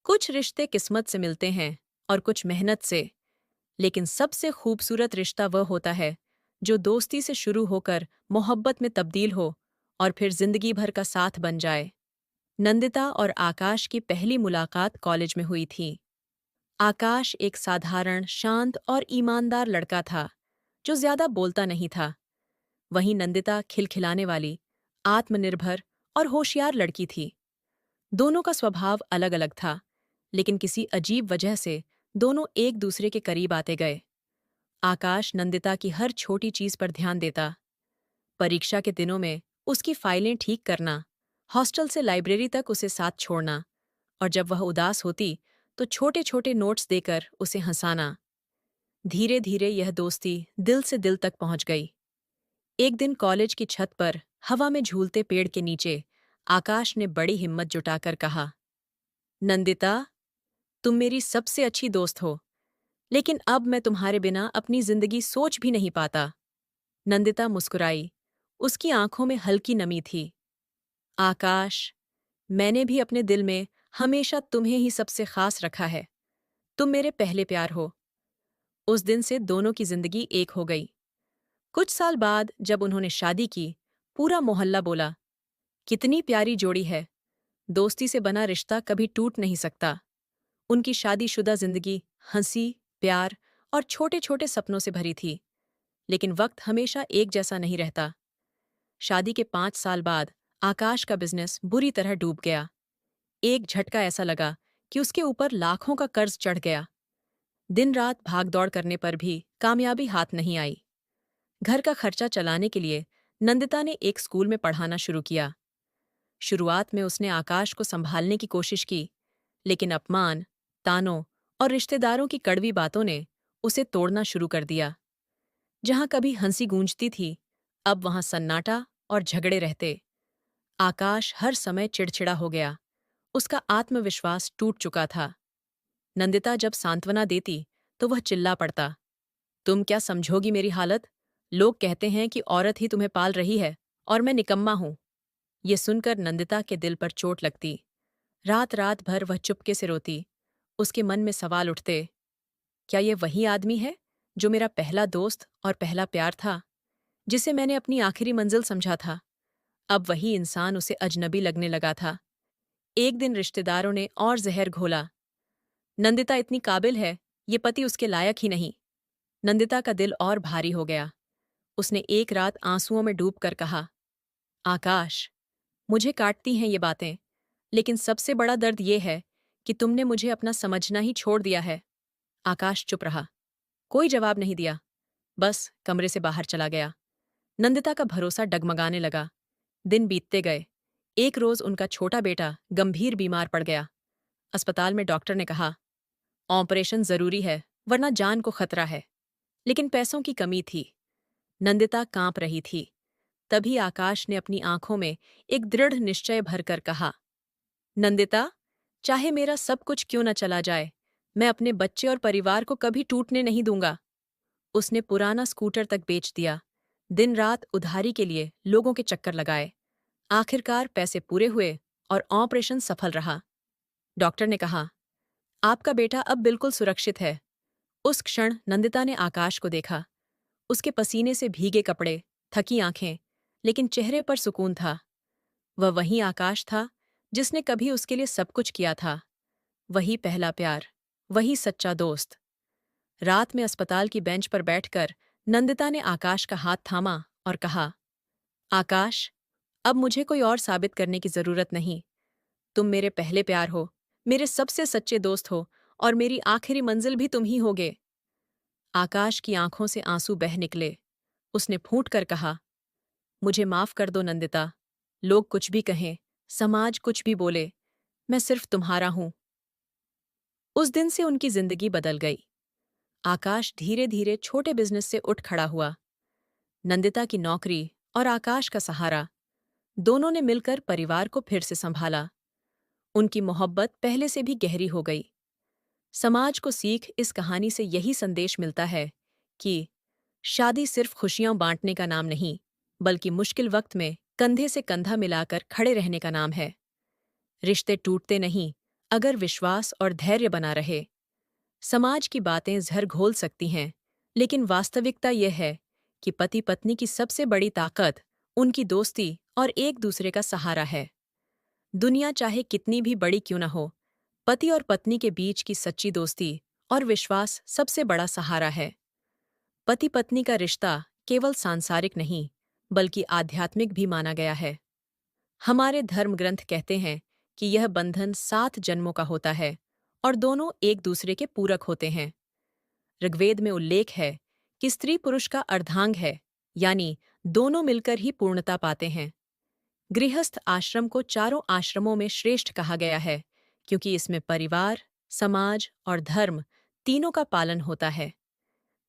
कुछ रिश्ते किस्मत से मिलते हैं और कुछ मेहनत से, लेकिन सबसे खूबसूरत रिश्ता वह होता है जो दोस्ती से शुरू होकर मोहब्बत में तब्दील हो और फिर जिंदगी भर का साथ बन जाए। नंदिता और आकाश की पहली मुलाकात कॉलेज में हुई थी। आकाश एक साधारण, शांत और ईमानदार लड़का था जो ज्यादा बोलता नहीं था। वहीं नंदिता खिलखिलाने वाली, आत्मनिर्भर और होशियार लड़की थी। दोनों का स्वभाव अलग अलग था, लेकिन किसी अजीब वजह से दोनों एक दूसरे के करीब आते गए। आकाश नंदिता की हर छोटी चीज पर ध्यान देता। परीक्षा के दिनों में उसकी फाइलें ठीक करना, हॉस्टल से लाइब्रेरी तक उसे साथ छोड़ना, और जब वह उदास होती तो छोटे छोटे नोट्स देकर उसे हंसाना। धीरे धीरे यह दोस्ती दिल से दिल तक पहुंच गई। एक दिन कॉलेज की छत पर हवा में झूलते पेड़ के नीचे आकाश ने बड़ी हिम्मत जुटाकर कहा, नंदिता, तुम मेरी सबसे अच्छी दोस्त हो, लेकिन अब मैं तुम्हारे बिना अपनी जिंदगी सोच भी नहीं पाता। नंदिता मुस्कुराई। उसकी आंखों में हल्की नमी थी। आकाश, मैंने भी अपने दिल में हमेशा तुम्हें ही सबसे खास रखा है। तुम मेरे पहले प्यार हो। उस दिन से दोनों की जिंदगी एक हो गई। कुछ साल बाद जब उन्होंने शादी की, पूरा मोहल्ला बोला, कितनी प्यारी जोड़ी है। दोस्ती से बना रिश्ता कभी टूट नहीं सकता। उनकी शादीशुदा जिंदगी हंसी, प्यार और छोटे छोटे सपनों से भरी थी। लेकिन वक्त हमेशा एक जैसा नहीं रहता। शादी के 5 साल बाद आकाश का बिजनेस बुरी तरह डूब गया। एक झटका ऐसा लगा कि उसके ऊपर लाखों का कर्ज चढ़ गया। दिन रात भागदौड़ करने पर भी कामयाबी हाथ नहीं आई। घर का खर्चा चलाने के लिए नंदिता ने एक स्कूल में पढ़ाना शुरू किया। शुरुआत में उसने आकाश को संभालने की कोशिश की, लेकिन अपमान, तानों और रिश्तेदारों की कड़वी बातों ने उसे तोड़ना शुरू कर दिया। जहां कभी हंसी गूंजती थी, अब वहां सन्नाटा और झगड़े रहते। आकाश हर समय चिड़चिड़ा हो गया। उसका आत्मविश्वास टूट चुका था। नंदिता जब सांत्वना देती तो वह चिल्ला पड़ता, तुम क्या समझोगी मेरी हालत? लोग कहते हैं कि औरत ही तुम्हें पाल रही है और मैं निकम्मा हूं। ये सुनकर नंदिता के दिल पर चोट लगती। रात रात भर वह चुपके से रोती। उसके मन में सवाल उठते, क्या ये वही आदमी है जो मेरा पहला दोस्त और पहला प्यार था, जिसे मैंने अपनी आखिरी मंजिल समझा था? अब वही इंसान उसे अजनबी लगने लगा था। एक दिन रिश्तेदारों ने और जहर घोला। नंदिता इतनी काबिल है, ये पति उसके लायक ही नहीं। नंदिता का दिल और भारी हो गया। उसने एक रात आंसुओं में डूबकर कहा, आकाश, मुझे काटती हैं ये बातें, लेकिन सबसे बड़ा दर्द ये है कि तुमने मुझे अपना समझना ही छोड़ दिया है। आकाश चुप रहा। कोई जवाब नहीं दिया, बस कमरे से बाहर चला गया। नंदिता का भरोसा डगमगाने लगा। दिन बीतते गए। एक रोज उनका छोटा बेटा गंभीर बीमार पड़ गया। अस्पताल में डॉक्टर ने कहा, ऑपरेशन जरूरी है, वरना जान को खतरा है। लेकिन पैसों की कमी थी। नंदिता कांप रही थी। तभी आकाश ने अपनी आंखों में एक दृढ़ निश्चय भरकर कहा, नंदिता, चाहे मेरा सब कुछ क्यों न चला जाए, मैं अपने बच्चे और परिवार को कभी टूटने नहीं दूंगा। उसने पुराना स्कूटर तक बेच दिया। दिन रात उधारी के लिए लोगों के चक्कर लगाए। आखिरकार पैसे पूरे हुए और ऑपरेशन सफल रहा। डॉक्टर ने कहा, आपका बेटा अब बिल्कुल सुरक्षित है। उस क्षण नंदिता ने आकाश को देखा। उसके पसीने से भीगे कपड़े, थकी आंखें, लेकिन चेहरे पर सुकून था। वह वही आकाश था जिसने कभी उसके लिए सब कुछ किया था। वही पहला प्यार, वही सच्चा दोस्त। रात में अस्पताल की बेंच पर बैठकर नंदिता ने आकाश का हाथ थामा और कहा, आकाश, अब मुझे कोई और साबित करने की जरूरत नहीं। तुम मेरे पहले प्यार हो, मेरे सबसे सच्चे दोस्त हो, और मेरी आखिरी मंजिल भी तुम ही होगे। आकाश की आंखों से आंसू बह निकले। उसने फूट कर कहा, मुझे माफ कर दो नंदिता। लोग कुछ भी कहें, समाज कुछ भी बोले, मैं सिर्फ तुम्हारा हूं। उस दिन से उनकी जिंदगी बदल गई। आकाश धीरे धीरे छोटे बिजनेस से उठ खड़ा हुआ। नंदिता की नौकरी और आकाश का सहारा, दोनों ने मिलकर परिवार को फिर से संभाला। उनकी मोहब्बत पहले से भी गहरी हो गई। समाज को सीख इस कहानी से यही संदेश मिलता है कि शादी सिर्फ खुशियां बांटने का नाम नहीं, बल्कि मुश्किल वक्त में कंधे से कंधा मिलाकर खड़े रहने का नाम है। रिश्ते टूटते नहीं, अगर विश्वास और धैर्य बना रहे, समाज की बातें जहर घोल सकती हैं, लेकिन वास्तविकता यह है कि पति पत्नी की सबसे बड़ी ताकत उनकी दोस्ती और एक दूसरे का सहारा है। दुनिया चाहे कितनी भी बड़ी क्यों न हो, पति और पत्नी के बीच की सच्ची दोस्ती और विश्वास सबसे बड़ा सहारा है। पति पत्नी का रिश्ता केवल सांसारिक नहीं, बल्कि आध्यात्मिक भी माना गया है। हमारे धर्म ग्रंथ कहते हैं कि यह बंधन 7 जन्मों का होता है और दोनों एक दूसरे के पूरक होते हैं। ऋग्वेद में उल्लेख है कि स्त्री पुरुष का अर्धांग है, यानी दोनों मिलकर ही पूर्णता पाते हैं। गृहस्थ आश्रम को चारों आश्रमों में श्रेष्ठ कहा गया है, क्योंकि इसमें परिवार, समाज और धर्म तीनों का पालन होता है।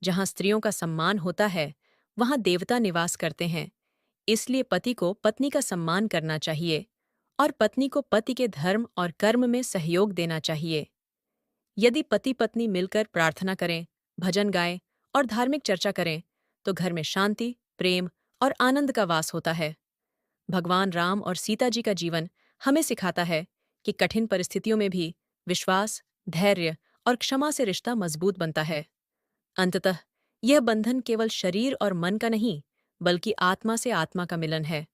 जहाँ स्त्रियों का सम्मान होता है, वहाँ देवता निवास करते हैं। इसलिए पति को पत्नी का सम्मान करना चाहिए और पत्नी को पति के धर्म और कर्म में सहयोग देना चाहिए। यदि पति पत्नी मिलकर प्रार्थना करें, भजन गाएं और धार्मिक चर्चा करें, तो घर में शांति, प्रेम और आनंद का वास होता है। भगवान राम और सीता जी का जीवन हमें सिखाता है कि कठिन परिस्थितियों में भी विश्वास, धैर्य और क्षमा से रिश्ता मजबूत बनता है। अंततः यह बंधन केवल शरीर और मन का नहीं, बल्कि आत्मा से आत्मा का मिलन है।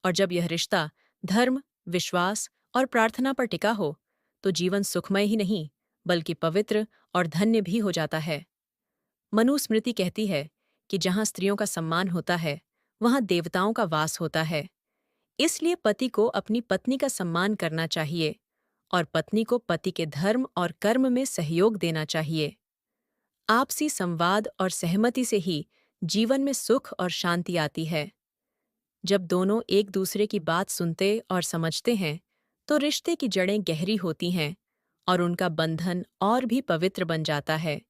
और जब यह रिश्ता धर्म, विश्वास और प्रार्थना पर टिका हो, तो जीवन सुखमय ही नहीं, बल्कि पवित्र और धन्य भी हो जाता है। मनुस्मृति कहती है कि जहाँ स्त्रियों का सम्मान होता है, वहाँ देवताओं का वास होता है। इसलिए पति को अपनी पत्नी का सम्मान करना चाहिए और पत्नी को पति के धर्म और कर्म में सहयोग देना चाहिए। आपसी संवाद और सहमति से ही जीवन में सुख और शांति आती है। जब दोनों एक दूसरे की बात सुनते और समझते हैं, तो रिश्ते की जड़ें गहरी होती हैं और उनका बंधन और भी पवित्र बन जाता है।